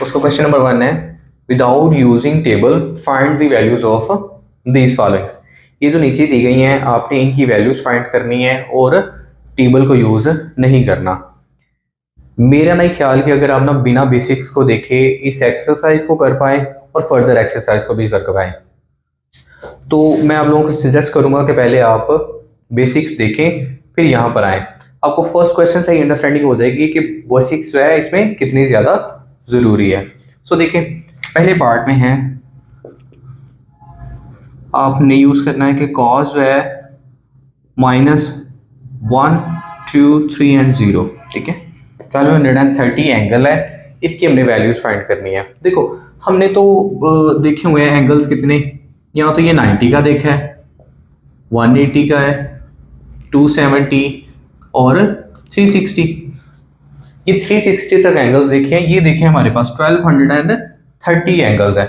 उसका question number 1 है without using table find the values of these followings. ये जो नीचे दी गई हैं आपने इनकी वैल्यूज फाइंड करनी है और टेबल को यूज नहीं करना। मेरा नहीं ख्याल कि अगर आप ना बिना बेसिक्स को देखे इस एक्सरसाइज को कर पाए और फर्दर एक्सरसाइज को भी कर पाए, तो मैं आप लोगों को सजेस्ट करूंगा कि पहले आप बेसिक्स देखें फिर यहाँ पर आए। आपको फर्स्ट क्वेश्चन से ही अंडरस्टैंडिंग हो जाएगी कि बेसिक्स जो है इसमें कितनी ज़्यादा ज़रूरी है। सो देखें, पहले पार्ट में है आपने यूज़ करना है कि कॉस जो है -1, 2, 3 एंड 0, ठीक है। 1230 एंगल है, इसकी हमने वैल्यूज फाइंड करनी है। देखो हमने तो देखे हुए हैं एंगल्स कितने, यहाँ तो ये 90 का देखा है, 180 का है, 270 और 360। ये 360 तक एंगल्स देखे हैं। ये देखें हमारे पास 1230 एंगल्स है।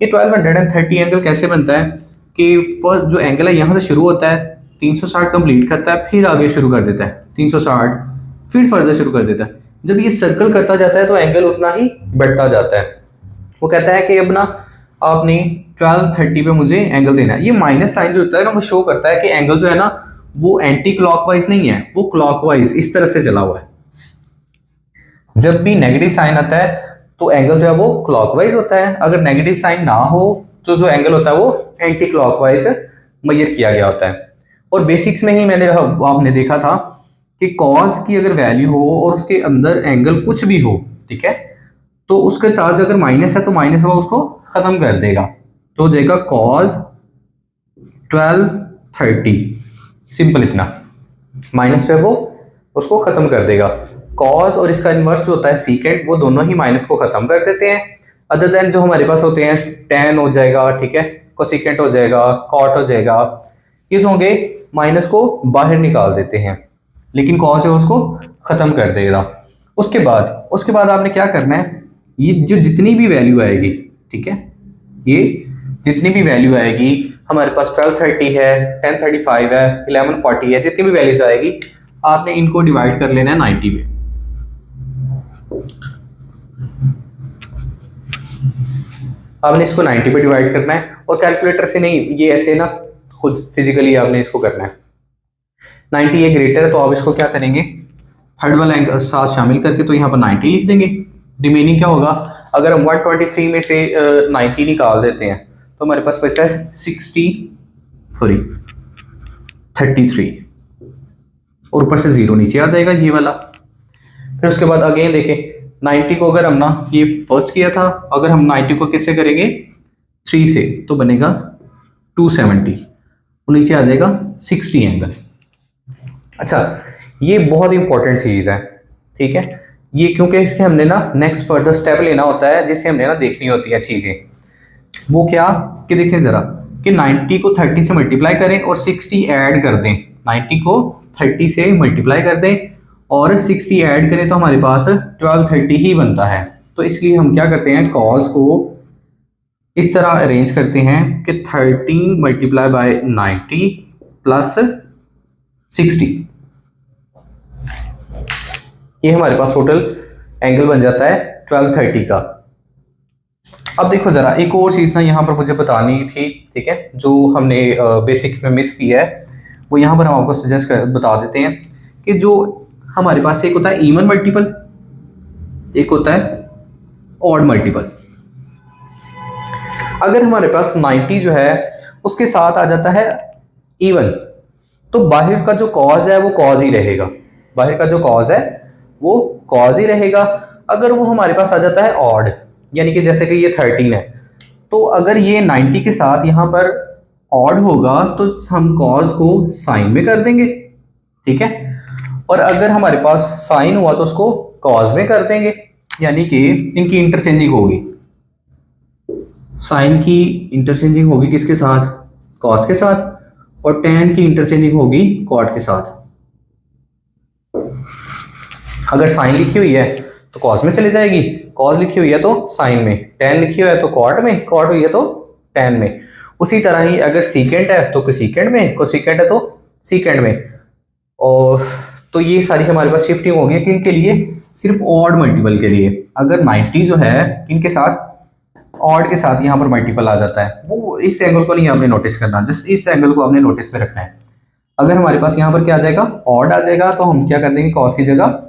ये 1230 एंगल कैसे बनता है कि फर्स्ट जो एंगल है यहाँ से शुरू होता है, 360 कंप्लीट करता है, फिर आगे शुरू कर देता है 360, फिर फर्दर शुरू कर देता है। जब ये सर्कल करता जाता है तो एंगल उतना ही बढ़ता जाता है। वो कहता है कि अब ना आपने 1230 पे मुझे एंगल देना है। ये माइनस साइन जो होता है ना वो शो करता है कि एंगल जो है ना वो एंटी क्लॉकवाइज नहीं है, वो क्लॉकवाइज इस तरह से चला हुआ है। जब भी नेगेटिव साइन आता है तो एंगल जो है वो क्लॉकवाइज होता है, अगर नेगेटिव साइन ना हो तो जो एंगल होता है वो एंटी क्लॉकवाइज मेजर किया गया होता है। और बेसिक्स में ही मैंने आपने देखा था कि कॉस की अगर वैल्यू हो और उसके अंदर एंगल कुछ भी हो, ठीक है, तो उसके साथ अगर माइनस है तो माइनस वो उसको खत्म कर देगा, तो हो जाएगा कॉस 1230। सिंपल इतना, माइनस है वो उसको खत्म कर देगा। कॉस और इसका इन्वर्स जो होता है सीकेंट, वो दोनों ही माइनस को खत्म कर देते हैं। अदर देन जो हमारे पास होते हैं टेन हो जाएगा, ठीक है, कोसिकेंट हो जाएगा, कॉट हो जाएगा, ये जो होंगे माइनस को बाहर निकाल देते हैं, लेकिन कॉस है उसको खत्म कर देगा। उसके बाद आपने क्या करना है, ये जो जितनी भी वैल्यू आएगी, ठीक है, ये जितनी भी वैल्यू आएगी हमारे पास 1230 है, 1035 है, 1140 है, जितनी भी वैल्यूज आएगी आपने इनको डिवाइड कर लेना है 90 में। आपने इसको 90 पे डिवाइड करना है और कैलकुलेटर से नहीं, ये ऐसे ना खुद फिजिकली आपने इसको करना है। 90 ये ग्रेटर है तो आप इसको क्या करेंगे, थर्ड वाला एंगल साथ शामिल करके तो यहाँ पर 90 लिख देंगे। रिमेनिंग क्या होगा, अगर हम 123 में से 90 निकाल देते हैं तो हमारे पास बचता है 33 और ऊपर से 0 नीचे आ जाएगा ये वाला। फिर उसके बाद अगेन देखें 90 को अगर हम ना ये फर्स्ट किया था, अगर हम 90 को किससे करेंगे 3 से तो बनेगा 270 और नीचे आ जाएगा 60 एंगल। अच्छा, ये बहुत इंपॉर्टेंट चीज़ है, ठीक है, ये क्योंकि इसके हमने ना नेक्स्ट फर्दर स्टेप लेना होता है जिससे हमने ना देखनी होती है चीज़ें। वो क्या कि देखें ज़रा कि 90 को 30 से मल्टीप्लाई करें और 60 ऐड कर दें, 90 को 30 से मल्टीप्लाई कर दें और 60 ऐड करें तो हमारे पास 1230 ही बनता है। तो इसलिए हम क्या करते हैं, कॉस को इस तरह अरेंज करते हैं कि 13 मल्टीप्लाई बाय 90 प्लस 60, ये हमारे पास टोटल एंगल बन जाता है 1230 का। अब देखो ज़रा एक और चीज़ ना यहाँ पर मुझे बतानी थी, ठीक है, जो हमने बेसिक्स में मिस किया है, वो यहाँ पर हम आपको सजेस्ट बता देते हैं कि जो हमारे पास एक होता है इवन मल्टीपल, एक होता है ऑड मल्टीपल। अगर हमारे पास 90 जो है उसके साथ आ जाता है इवन, तो बाहर का जो कॉज है वो कॉज ही रहेगा, बाहर का जो कॉज है वो कॉज ही रहेगा। अगर वो हमारे पास आ जाता है ऑड, यानी कि जैसे कि ये 13 है, तो अगर ये 90 के साथ यहाँ पर ऑड होगा तो हम कॉज को साइन में कर देंगे, ठीक है, और अगर हमारे पास साइन हुआ तो उसको कॉज में कर देंगे, यानी कि इनकी इंटरचेंजिंग होगी, साइन की इंटरचेंजिंग होगी किसके साथ, कॉस के साथ, और टेन की इंटरचेंजिंग होगी कॉट के साथ। अगर साइन लिखी हुई है तो कॉस में चली जाएगी, कॉस लिखी हुई है तो साइन में, टेन लिखी हुई है तो कॉट में, कॉट हुई है तो टेन में। उसी तरह ही अगर सीकेंट है तो कोसिकेंट में, कोसिकेंट है तो सीकेंट में। और तो ये सारी हमारे पास शिफ्टिंग होगी किन के लिए, सिर्फ ऑड मल्टीपल के लिए। अगर 90 जो है इनके साथ ऑड के साथ यहाँ पर मल्टीपल आ जाता है, वो इस एंगल को नहीं आपने नोटिस करना, जस्ट इस एंगल को आपने नोटिस में रखना है। अगर हमारे पास यहाँ पर क्या आ जाएगा, ऑड आ जाएगा, तो हम क्या कर देंगे, कॉस की जगह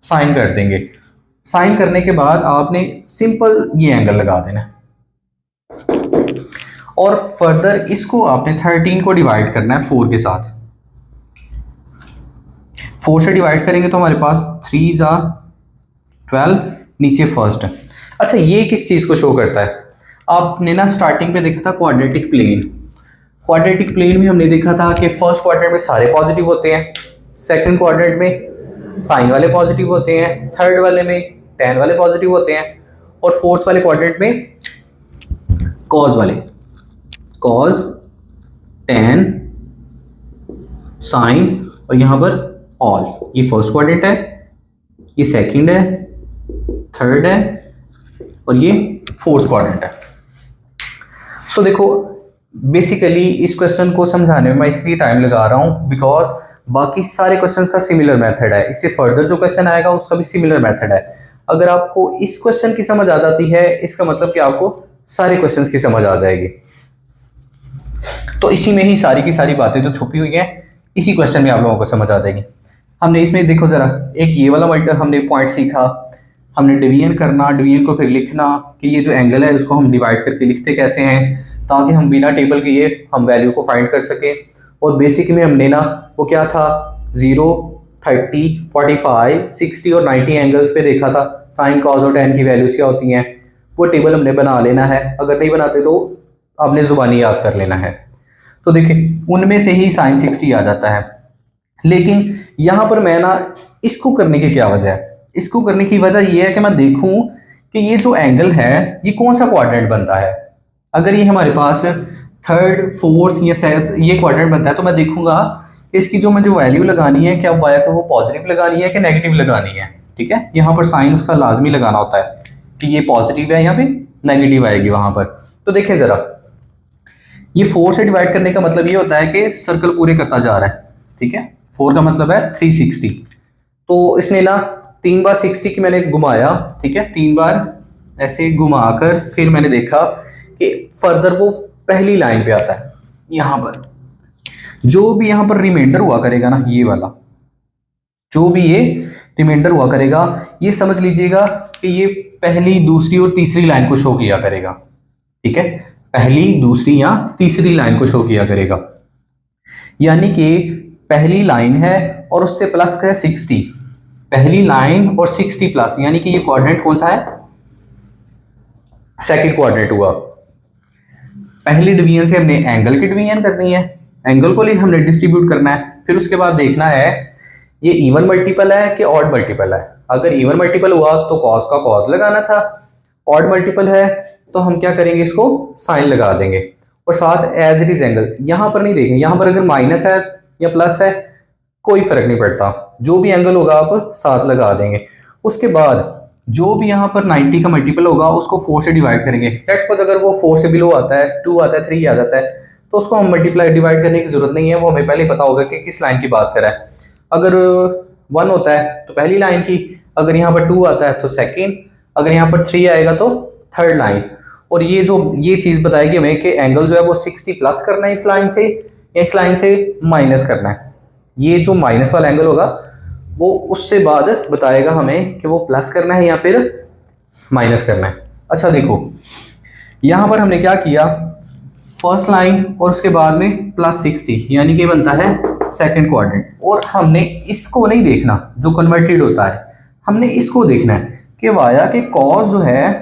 साइन कर देंगे। साइन करने के बाद आपने सिंपल ये एंगल लगा देना है और फर्दर इसको आपने 13 को डिवाइड करना है 4 के साथ। 4 से डिवाइड करेंगे तो हमारे पास 3 ज़ा 12, नीचे फर्स्ट है। अच्छा, ये किस चीज़ को शो करता है, आपने ना स्टार्टिंग पे देखा था क्वाड्रेटिक प्लेन। क्वाड्रेटिक प्लेन में हमने देखा था कि फर्स्ट क्वाड्रेंट में सारे पॉजिटिव होते हैं, सेकंड क्वाड्रेंट में साइन वाले पॉजिटिव होते हैं, थर्ड वाले में टेन वाले पॉजिटिव होते हैं, और फोर्थ वाले क्वाड्रेंट में कॉज वाले, कॉज, टेन, साइन, और यहाँ पर ऑल। ये फर्स्ट क्वाड्रेंट है, ये सेकंड है, थर्ड है, और ये फोर्थ क्वाड्रेंट है। सो देखो, बेसिकली इस क्वेश्चन को समझाने में मैं इसलिए टाइम लगा रहा हूँ बिकॉज बाकी सारे क्वेश्चंस का सिमिलर मेथड है, इससे फर्दर जो क्वेश्चन आएगा उसका भी सिमिलर मेथड है। अगर आपको इस क्वेश्चन की समझ आ जाती है, इसका मतलब कि आपको सारे क्वेश्चंस की समझ आ जाएगी। तो इसी में ही सारी की सारी बातें जो छुपी हुई हैं इसी क्वेश्चन में आप लोगों को समझ आ जाएगी। हमने इसमें देखो जरा, एक ये वाला मल्टी हमने पॉइंट सीखा, हमने डिवीजन करना, डिवीजन को फिर लिखना कि ये जो एंगल है उसको हम डिवाइड करके लिखते कैसे हैं ताकि हम बिना टेबल के ये हम वैल्यू को फाइंड कर सकें। और बेसिक में हमने ना वो क्या था, 0, 30, 45, 60 और 90 एंगल्स पे देखा था साइन, कॉस और टेन की वैल्यूज क्या होती हैं। वो टेबल हमने बना लेना है, अगर नहीं बनाते तो आपने जुबानी याद कर लेना है। तो देखिए उनमें से ही साइन 60 आ जाता है। लेकिन यहाँ पर मैं ना इसको करने की क्या वजह है, इसको करने की वजह यह है कि मैं देखूं कि ये जो एंगल है ये कौन सा क्वाड्रेंट बनता है। अगर ये हमारे पास थर्ड, फोर्थ या ये क्वाड्रेंट बनता है तो मैं देखूंगा कि इसकी जो मुझे वैल्यू लगानी है क्या वाया को वो पॉजिटिव लगानी है कि नेगेटिव लगानी है। ठीक है, यहाँ पर साइन उसका लाजमी लगाना होता है कि ये पॉजिटिव है, यहाँ पे नेगेटिव आएगी वहां पर। तो देखें जरा, ये 4 से डिवाइड करने का मतलब ये होता है कि सर्कल पूरे करता जा रहा है। ठीक है, 4 का मतलब है 360, तो इसने ला 3 बार 60 की मैंने घुमाया। ठीक है, 3 बार ऐसे घुमाकर फिर मैंने देखा कि फर्दर वो पहली लाइन पे आता है। यहाँ पर जो भी यहाँ पर रिमाइंडर हुआ करेगा ना, ये वाला जो भी ये रिमाइंडर हुआ करेगा, ये समझ लीजिएगा कि ये पहली, दूसरी और तीसरी लाइन को शो किया करेगा। ठीक है, पहली, दूसरी या तीसरी लाइन को शो किया करेगा। यानी कि पहली लाइन है और उससे प्लस है 60, पहली लाइन और 60 प्लस, यानी कि ये क्वाड्रेंट कौन सा है, सेकंड क्वाड्रेंट हुआ। पहली डिवीजन से हमने एंगल की डिवीजन करनी है, एंगल को लिए हमने डिस्ट्रीब्यूट करना है, फिर उसके बाद देखना है ये इवन मल्टीपल है कि ऑड मल्टीपल है। अगर इवन मल्टीपल हुआ तो कॉस का कॉस लगाना था, ऑड मल्टीपल है तो हम क्या करेंगे, इसको साइन लगा देंगे और साथ एज इट इज एंगल। यहां पर नहीं देखेंगे, यहां पर अगर माइनस है या प्लस है कोई फर्क नहीं पड़ता, जो भी एंगल होगा आप साथ लगा देंगे। उसके बाद जो भी यहाँ पर 90 का मल्टीपल होगा उसको 4 से डिवाइड करेंगे। लेट्स सपोज अगर वो 4 से बिलो आता है, 2 आता है, 3 आ जाता है, तो उसको हम मल्टीप्लाई डिवाइड करने की जरूरत नहीं है, वो हमें पहले पता होगा कि किस लाइन की बात कर रहा है। अगर 1 होता है तो पहली लाइन की, अगर यहाँ पर 2 आता है तो सेकेंड, अगर यहाँ पर 3 आएगा तो थर्ड लाइन। और ये जो ये चीज़ बताएगी हमें कि एंगल जो है वो 60 प्लस करना है इस लाइन से या इस लाइन से माइनस करना है। ये जो माइनस वाला एंगल होगा वो उससे बाद बताएगा हमें कि वो प्लस करना है या फिर माइनस करना है। अच्छा देखो, यहाँ पर हमने क्या किया, फर्स्ट लाइन और उसके बाद में प्लस 60, यानी कि बनता है सेकंड क्वाड्रेंट। और हमने इसको नहीं देखना जो कन्वर्टेड होता है, हमने इसको देखना है कि वाया के कॉस जो है,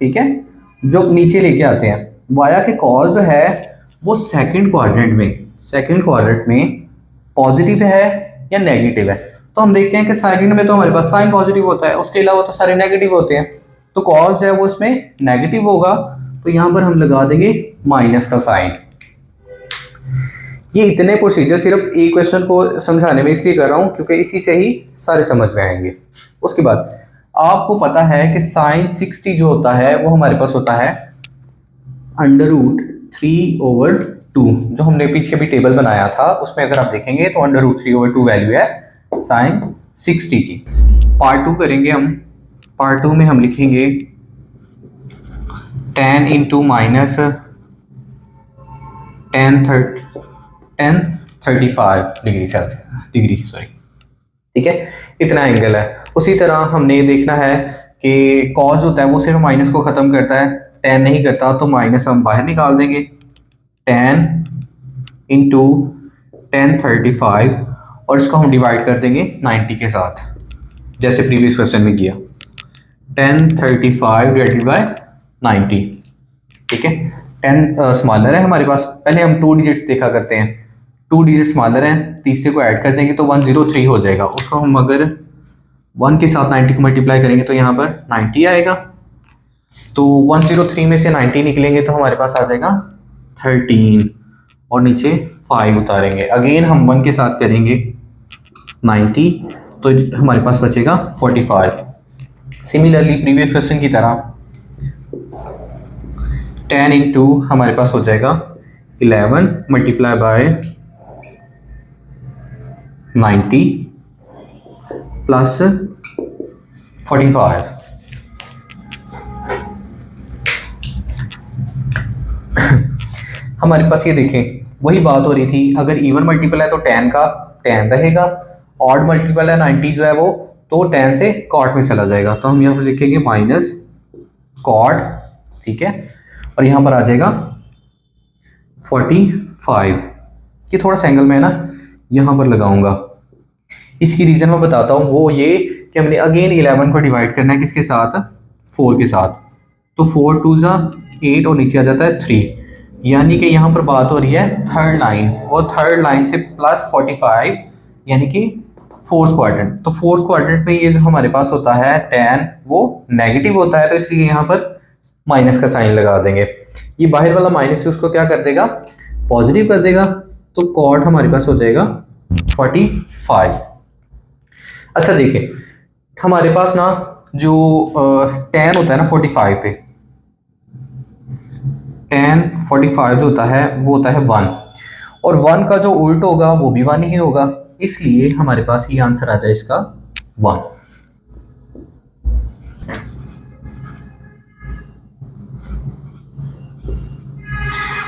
ठीक है, जो नीचे लेके आते हैं, वाया के कॉस जो है वो सेकंड क्वाड्रेंट में पॉजिटिव है या नेगेटिव है। तो हम देखते हैं कि सेकंड में तो हमारे पास साइन पॉजिटिव होता है, उसके अलावा तो सारे नेगेटिव होते हैं, तो कॉस जो है वो इसमें नेगेटिव होगा, तो यहां पर हम लगा देंगे माइनस का साइन। ये इतने प्रोसीजर सिर्फ एक क्वेश्चन को समझाने में इसलिए कर रहा हूं क्योंकि इसी से ही सारे समझ में आएंगे। उसके बाद आपको पता है कि साइन 60 जो होता है वो हमारे पास होता है √3/2, जो हमने पीछे भी टेबल बनाया था उसमें अगर आप देखेंगे तो √3/2 वैल्यू है साइन 60 की। पार्ट 2 करेंगे हम। पार्ट 2 में हम लिखेंगे tan into minus ten 35 degree Celsius, degree sorry, ठीक है, इतना एंगल है। उसी तरह हमने देखना है कि कॉज होता है वो सिर्फ माइनस को ख़त्म करता है, टेन नहीं करता, तो माइनस हम बाहर निकाल देंगे। टेन इंटू 1035 और इसको हम डिवाइड कर देंगे 90 के साथ, जैसे प्रीवियस क्वेश्चन में किया। 1035 डिवाइडेड बाय 90, ठीक है। 10 स्मॉलर है हमारे पास, पहले हम 2 डिजिट्स देखा करते हैं। 2 डिजिट स्मॉलर हैं, तीसरे को ऐड कर देंगे तो 103 हो जाएगा। उसको हम अगर 1 के साथ 90 को मल्टीप्लाई करेंगे तो यहाँ पर 90 आएगा। तो 103 में से 90 निकलेंगे तो हमारे पास आ जाएगा 13 और नीचे 5 उतारेंगे। अगेन हम 1 के साथ करेंगे 90 तो हमारे पास बचेगा 45। सिमिलरली प्रीवियस क्वेश्चन की तरह 10 इंटू हमारे पास हो जाएगा 11 मल्टीप्लाई बाय 90 प्लस 45। हमारे पास ये देखें, वही बात हो रही थी, अगर इवन मल्टीपल है तो 10 का 10 रहेगा, ऑड मल्टीपल है 90 जो है वो, तो 10 से कॉट में चला जाएगा। तो हम यहाँ पर लिखेंगे माइनस कॉट, ठीक है, और यहाँ पर आ जाएगा 45। ये थोड़ा सा एंगल में है ना, यहाँ पर लगाऊंगा। इसकी रीज़न मैं बताता हूँ, वो ये कि हमने अगेन 11 को डिवाइड करना है किसके साथ, 4 के साथ। तो 4 2 जा 8 और नीचे आ जाता है 3, यानी कि यहाँ पर बात हो रही है थर्ड लाइन, और थर्ड लाइन से प्लस 45 यानी कि फोर्थ क्वाड्रेंट। तो फोर्थ क्वाड्रेंट में ये जो हमारे पास होता है tan वो नेगेटिव होता है, तो इसलिए यहाँ पर माइनस का साइन लगा देंगे। ये बाहर वाला माइनस उसको क्या कर देगा, पॉजिटिव कर देगा। तो कॉट हमारे पास हो जाएगा 45। अच्छा देखिए, हमारे पास ना जो tan होता है ना 45 पे, tan 45 जो होता है वो होता है 1, और 1 का जो उल्ट होगा वो भी 1 ही होगा, इसलिए हमारे पास ये आंसर आता है इसका 1।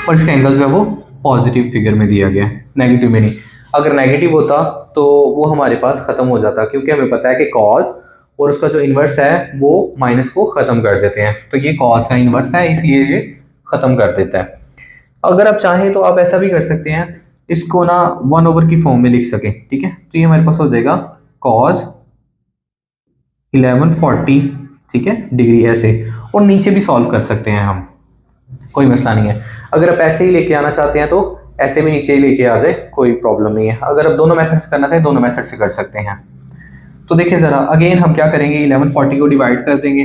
और इसका एंगल जो है वो पॉजिटिव फिगर में दिया गया है, नेगेटिव में नहीं। अगर नेगेटिव होता तो वो हमारे पास खत्म हो जाता, क्योंकि हमें पता है कि कॉस और उसका जो इन्वर्स है वो माइनस को खत्म कर देते हैं। तो ये कॉस का इन्वर्स है, इसलिए ये खत्म कर देता है। अगर आप चाहें तो आप ऐसा भी कर सकते हैं, इसको ना 1/, की फॉर्म में लिख सकें, ठीक है। तो ये हमारे पास हो जाएगा कॉस 1140, ठीक है, डिग्री ऐसे, और नीचे भी सॉल्व कर सकते हैं हम, कोई मसला नहीं है। अगर आप ऐसे ही लेके आना चाहते हैं तो ऐसे भी नीचे ही लेके आ जाए, कोई प्रॉब्लम नहीं है। अगर आप दोनों मेथड से करना चाहें दोनों मेथड से कर सकते हैं। तो देखिए ज़रा, अगेन हम क्या करेंगे, 1140 को डिवाइड कर देंगे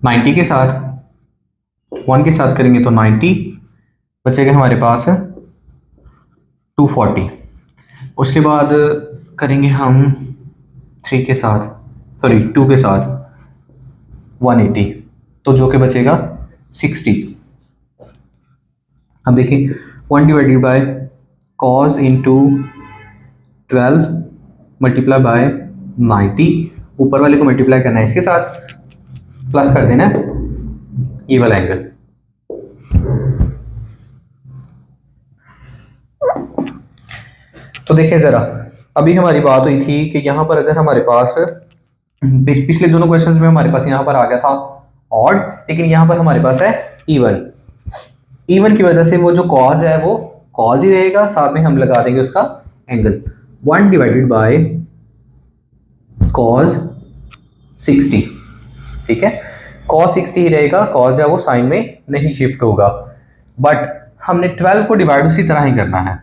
90 के साथ, 1 के साथ करेंगे तो 90 बचेगा हमारे पास 240। उसके बाद करेंगे हम 3 के साथ, सॉरी 2 के साथ 180, तो जो कि बचेगा 60। अब देखिए 1 divided by cos into 12 multiply by 90, ऊपर वाले को मल्टीप्लाई करना है इसके साथ, प्लस कर देना ये वाला एंगल। तो देखें ज़रा, अभी हमारी बात हुई थी कि यहाँ पर अगर हमारे पास पिछले दोनों क्वेश्चंस में हमारे पास यहाँ पर आ गया था ऑड, लेकिन यहाँ पर हमारे पास है इवन। इवन की वजह से वो जो कॉज है वो कॉज ही रहेगा, साथ में हम लगा देंगे उसका एंगल। 1 डिवाइडेड बाय कॉज 60, ठीक है, कॉस 60 ही रहेगा, कॉस जो है वो साइन में नहीं शिफ्ट होगा। बट हमने 12 को डिवाइड उसी तरह ही करना है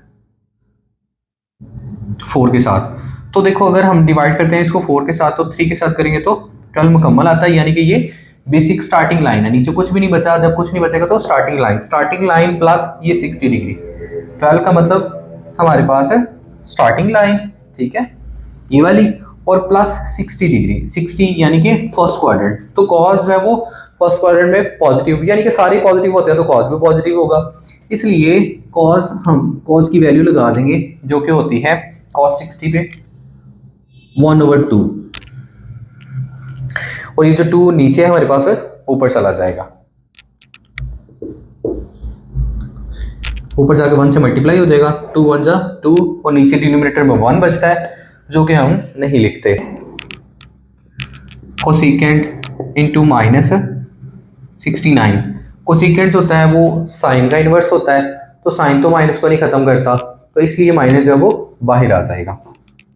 4 के साथ। तो देखो, अगर हम डिवाइड करते हैं इसको 4 के साथ तो 3 के साथ करेंगे तो 12 मुकम्मल आता है, यानी कि ये बेसिक स्टार्टिंग लाइन है, नीचे कुछ भी नहीं बचा। जब कुछ नहीं बचेगा तो स्टार्टिंग लाइन प्लस ये 60 डिग्री, 12 का मतलब हमारे पास है स्टार्टिंग लाइन, ठीक है, ये वाली, और प्लस 60 डिग्री, 60 यानी कि फर्स्ट क्वाड्रेंट। तो कॉस जो है वो फर्स्ट क्वाड्रेंट में पॉजिटिव, यानी कि सारे पॉजिटिव होते हैं तो कॉस भी पॉजिटिव होगा, इसलिए कॉस की वैल्यू लगा देंगे जो कि होती है कॉस 60 पे 1/2, और ये जो 2 नीचे है हमारे पास ऊपर चला जाएगा, ऊपर जाके 1 से मल्टीप्लाई हो जाएगा, 2 1 जा 2, और नीचे डिनोमिनेटर में 1 बचता है जो कि हम नहीं लिखते। कोसेकेंट इंटू माइनस 69, कोसेकेंट होता है वो साइन का इन्वर्स होता है, तो साइन तो माइनस को नहीं खत्म करता, तो इसलिए माइनस जो है वो बाहर आ जाएगा,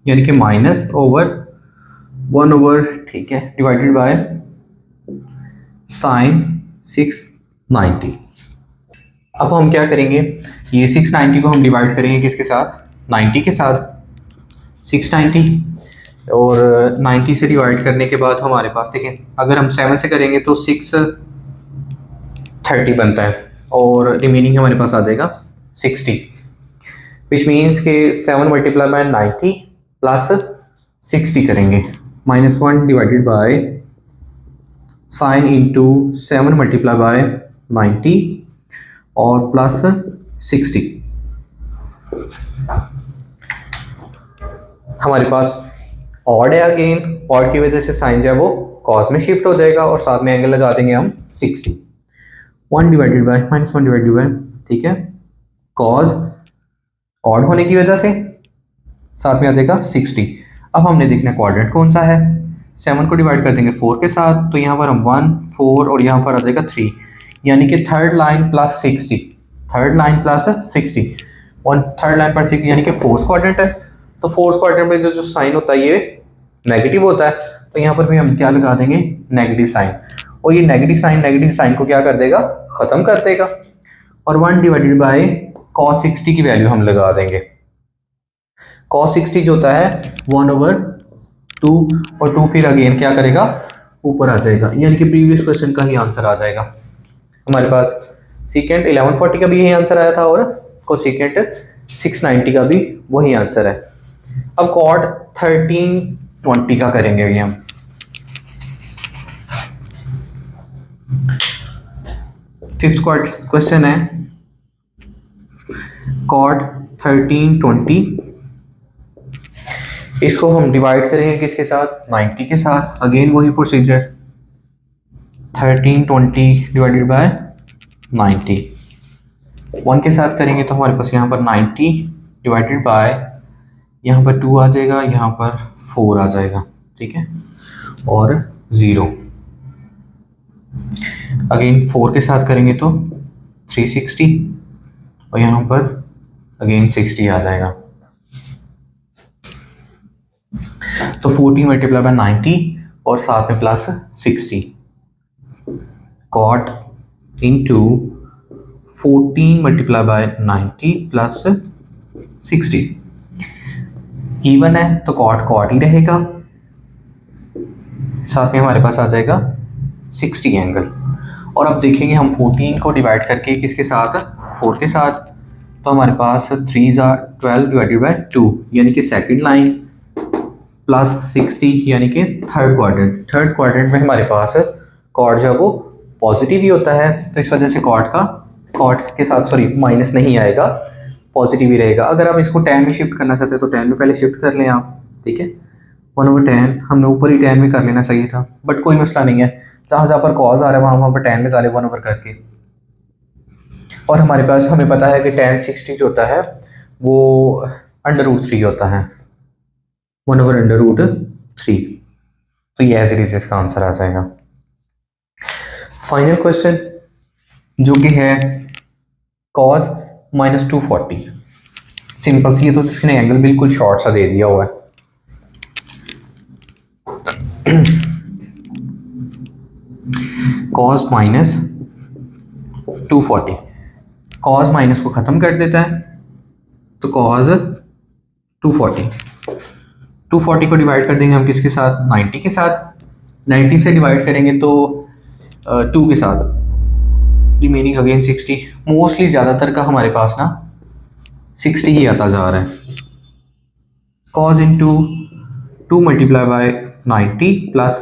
यानी कि माइनस ओवर 1 ठीक है डिवाइडेड बाय साइन 690। अब हम क्या करेंगे, ये 690 को हम डिवाइड करेंगे किसके साथ, 90 के साथ, 690, और 90 से डिवाइड करने के बाद हमारे पास देखें अगर हम 7 से करेंगे तो 630 बनता है, और रिमेनिंग हमारे पास आ जाएगा 60, विच मीन्स के 7 मल्टीप्लाई बाय 90 प्लस 60 करेंगे, -1 divided by sine into 7 multiply by 90 और प्लस 60। हमारे पास ऑड है, अगेन ऑड की वजह से साइन जो है वो कॉस में शिफ्ट हो जाएगा, और साथ में एंगल लगा देंगे हम 60, 1 डिवाइडेड बाय -1 डिवाइडेड बाय, ठीक है, कॉस ऑड होने की वजह से साथ में आ जाएगा 60। अब हमने देखना क्वाड्रेंट कौन सा है, 7 को डिवाइड कर देंगे 4 के साथ, तो यहाँ पर हम 1 4 और यहाँ पर आ जाएगा 3, यानी कि third line plus 60, third line plus 60, और थर्ड लाइन पर 60 यानी कि फोर्थ क्वाड्रेंट है, तो फोर्थ क्वाड्रेंट में जो साइन होता है ये नेगेटिव होता है, तो यहाँ पर भी हम क्या लगा देंगे, नेगेटिव साइन, और ये नेगेटिव साइन को क्या कर देगा, ख़त्म कर देगा, और 1 डिवाइडेड बाय cos 60 की वैल्यू हम लगा देंगे, cos 60 जो होता है 1/2, और 2 फिर अगेन क्या करेगा, ऊपर आ जाएगा, यानी कि प्रीवियस क्वेश्चन का ही आंसर आ जाएगा हमारे पास। सीकेंट 1140 का भी यही आंसर आया था, और कोसेकेंट 690 का भी वही आंसर है। अब कॉट 1320 का करेंगे ये हम, फिफ्थ क्वेश्चन है कॉट 1320, इसको हम डिवाइड करेंगे किसके साथ, 90 के साथ, अगेन वही प्रोसीजर, 1320 डिवाइडेड बाय 90, 1 के साथ करेंगे तो हमारे पास यहाँ पर 90 डिवाइडेड बाय, यहाँ पर 2 आ जाएगा, यहाँ पर 4 आ जाएगा, ठीक है, और 0, अगेन 4 के साथ करेंगे तो 360, और यहाँ पर अगेन 60 आ जाएगा, तो 14 मल्टीप्लाई बाय 90 और साथ में प्लस 60, कॉट into 14 multiply by 90 plus 60, even है तो कॉट ही रहेगा, साथ में हमारे पास आ जाएगा 60 एंगल, और अब देखेंगे हम 14 को डिवाइड करके किसके साथ, 4 के साथ, तो हमारे पास 3 12 डिवाइडेड बाय 2, यानी कि सेकंड लाइन प्लस 60, यानी कि थर्ड क्वाड्रेंट में हमारे पास कॉट जो है वो पॉजिटिव ही होता है, तो इस वजह से कॉट के साथ माइनस नहीं आएगा, पॉजिटिव ही रहेगा। अगर आप इसको 10 में शिफ्ट करना चाहते हैं तो 10 में पहले शिफ्ट कर लें आप, ठीक है, 1/10, हमने ऊपर ही 10 में कर लेना चाहिए था, बट कोई मसला नहीं है, जहाँ पर कॉज आ रहा है वहाँ पर 10 लगा ले 1 ओवर करके, और हमारे पास हमें पता है कि tan 60 जो होता है वो √3 होता है, 1/√3, तो ये एज इट इज इसका आंसर आ जाएगा। फाइनल क्वेश्चन जो कि है cos -240, सिंपल सी है, तो इसने एंगल बिल्कुल शॉर्ट सा दे दिया हुआ है, cos -240, cos माइनस को ख़त्म कर देता है, तो cos 240 को डिवाइड कर देंगे हम किसके साथ, 90 के साथ, 90 से डिवाइड करेंगे तो 2 के साथ, रिमेनिंग अगेन 60, मोस्टली ज़्यादातर का हमारे पास ना 60 ही आता जा रहा है, cos into 2 multiply by 90 plus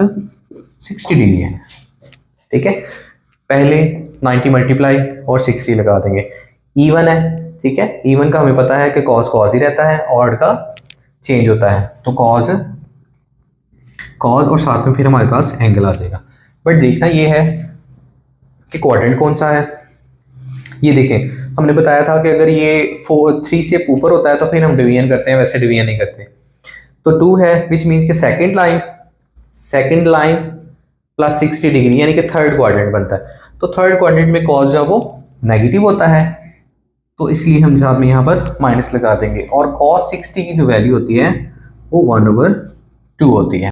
60 degree है, ठीक है, पहले 90 मल्टीप्लाई और 60 लगा देंगे, इवन है, ठीक है। इवन का हमें पता है कि कॉस कॉस ही रहता है, ऑड का चेंज होता है, तो कॉस कॉस और साथ में फिर हमारे पास एंगल आ जाएगा। बट देखना ये है कि क्वाड्रेंट कौन सा है। ये देखें, हमने बताया था कि अगर ये 3 से ऊपर होता है तो फिर हम डिवीजन करते हैं, वैसे डिवीजन नहीं करते। तो 2 है, विच मीन्स कि सेकंड लाइन प्लस 60 डिग्री, यानी कि थर्ड क्वाड्रेंट बनता है। तो थर्ड क्वाड्रेंट में कॉस जो है वो नेगेटिव होता है, तो इसलिए हम साथ में यहाँ पर माइनस लगा देंगे। और कॉस 60 की जो वैल्यू होती है वो 1/2 होती है।